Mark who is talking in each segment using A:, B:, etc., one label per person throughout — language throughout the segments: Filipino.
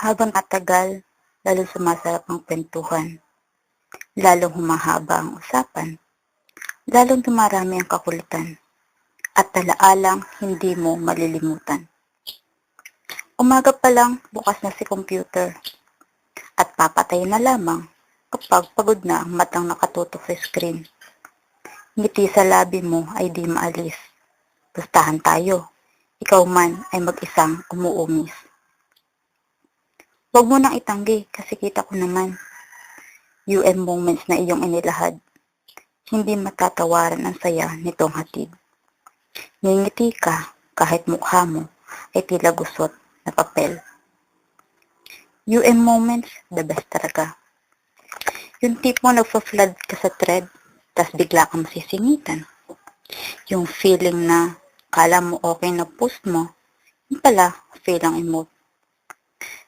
A: Habang tatagal, lalong sumasarap ang kwentuhan, lalong humahaba ang usapan, lalong dumarami ang kakulitan, at talaalang hindi mo malilimutan. Umaga pa lang, bukas na si computer, at papatay na lamang kapag pagod na ang matang nakatutok sa screen. Ngiti sa labi mo ay di maalis. Gustahan tayo, ikaw man ay mag-isang umuumis. Huwag mo nang itanggi kasi kita ko naman. UM moments na iyong inilahad. Hindi matatawaran ang saya nitong hatid. Ngingiti ka kahit mukha mo ay tila gusot na papel. UM moments, the best talaga. Yung tipo nagpa-flood ka sa thread, tas bigla kang masisingitan. Yung feeling na kala mo okay na post mo, yung pala fail ang emote.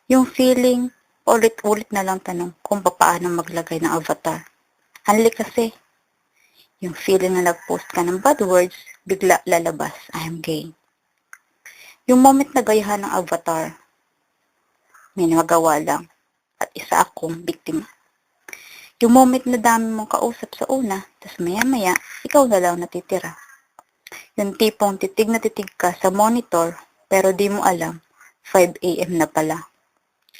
A: Yung feeling, ulit-ulit na lang tanong kung paano maglagay ng avatar. Hanli kasi. Yung feeling na nag-post ka ng bad words, bigla lalabas, I am gay. Yung moment na gayahan ng avatar, may magawa lang, at isa akong biktima. Yung moment na dami mong kausap sa una, tas maya-maya, ikaw na lang natitira. Yung tipong titig na titig ka sa monitor, pero di mo alam, 5 AM na pala.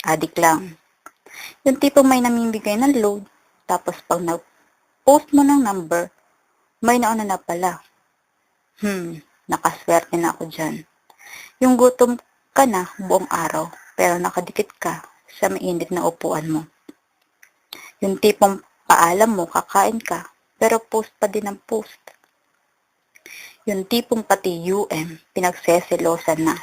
A: Adik lang. Yung tipong may namimigay ng load, tapos pag nag-post mo ng number, may nauna na pala. Nakaswerte na ako dyan. Yung gutom ka na buong araw, pero nakadikit ka sa mainit na upuan mo. Yung tipong paalam mo, kakain ka, pero post pa din ang post. Yung tipong pati UM, pinagseselosan na.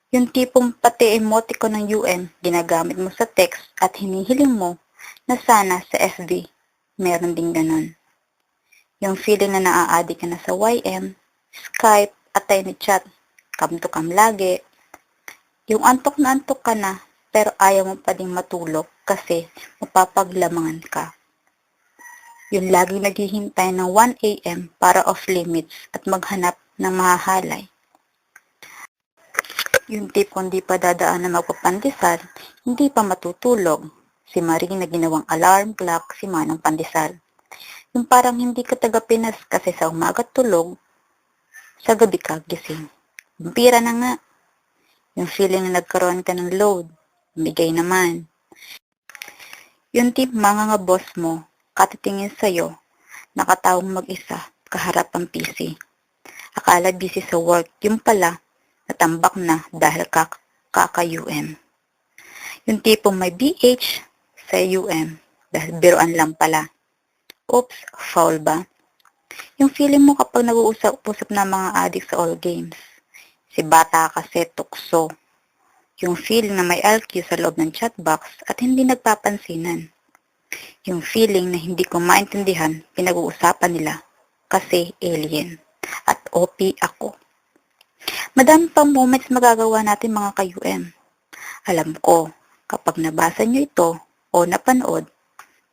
A: Yung tipong pati emoticon ng UM, ginagamit mo sa text at hinihiling mo na sana sa FB, meron din ganon. Yung feeling na naa-addict ka na sa YM, Skype, at tiny chat, cam to cam lagi. Yung antok na antok ka na, pero ayaw mo pa ding matulog kasi mapapaglamangan ka. Yung laging naghihintay ng 1 AM para off limits at maghanap ng mahahalay. Yung tipong di pa dadaan na magpapandesal, hindi pa matutulog. Si Marie na ginawang alarm clock, si Manong Pandesal. Yung parang hindi ka taga-Pinas kasi sa umaga tulog, sa gabi ka gising. Bumpira na nga. Yung feeling na nagkaroon ka ng load, bigay naman. Yung tip mga nga boss mo, katitingin sa'yo, nakatawang mag-isa, kaharap ang PC. Akala busy sa work, yung pala, natambak na dahil kaka-UM. Yung tipong may BH sa UM dahil biruan lang pala. Oops, foul ba? Yung feeling mo kapag nag-uusap-usap na mga addict sa all games. Si bata kasi tukso. Yung feeling na may LQ sa loob ng chatbox at hindi nagpapansinan. Yung feeling na hindi ko maintindihan pinag-uusapan nila kasi alien at OP ako. Madami pang moments magagawa natin mga ka-UM. Alam ko, kapag nabasa nyo ito o napanood,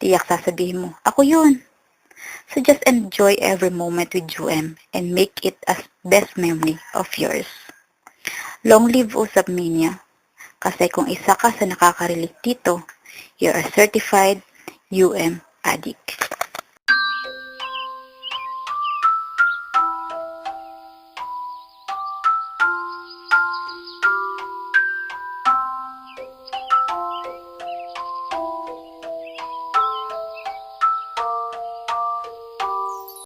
A: tiyak sasabihin mo, ako yun. So just enjoy every moment with UM and make it as best memory of yours. Long live Usap Mania. Kasi kung isa ka sa nakaka-relate dito, you're a certified UM addict.